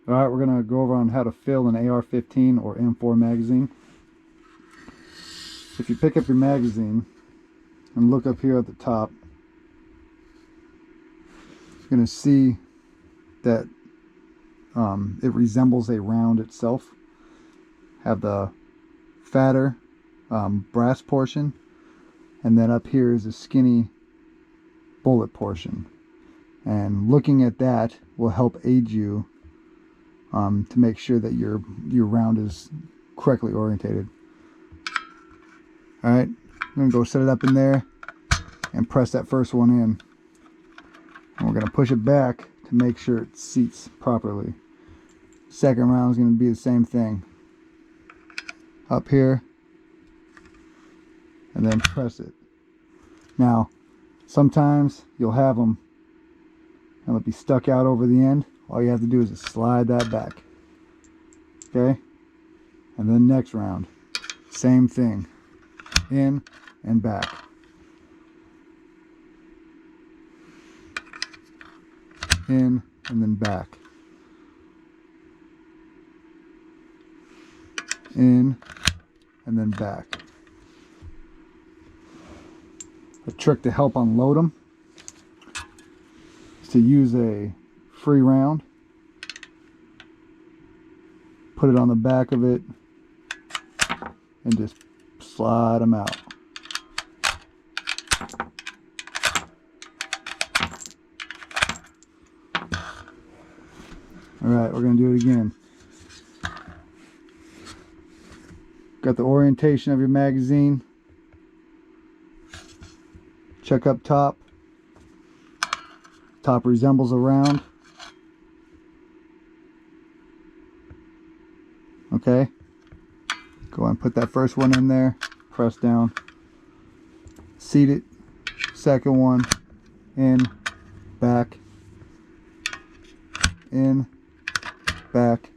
Alright, we're going to go over on how to fill an AR-15 or M4 magazine. If you pick up your magazine and look up here at the top, you're going to see that it resembles a round itself. Have the fatter brass portion, and then up here is a skinny bullet portion. And looking at that will help aid you to make sure that your round is correctly orientated. Alright, I'm going to go set it up in there and press that first one in. And we're going to push it back to make sure it seats properly. Second round is going to be the same thing. Up here, and then press it. Now, sometimes you'll have them and they'll be stuck out over the end. All you have to do is just slide that back. Okay? And then next round, same thing. In and back. In and then back. In and then back. A trick to help unload them is to use a free round, put it on the back of it, and just slide them out. Alright, we're going to do it again. Got the orientation of your magazine. Check up top. Top resembles a round. Okay. Go and put that first one in there. Press down. Seat it. Second one. In. Back. In. Back.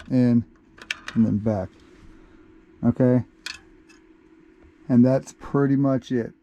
In. And then back. Okay. And that's pretty much it.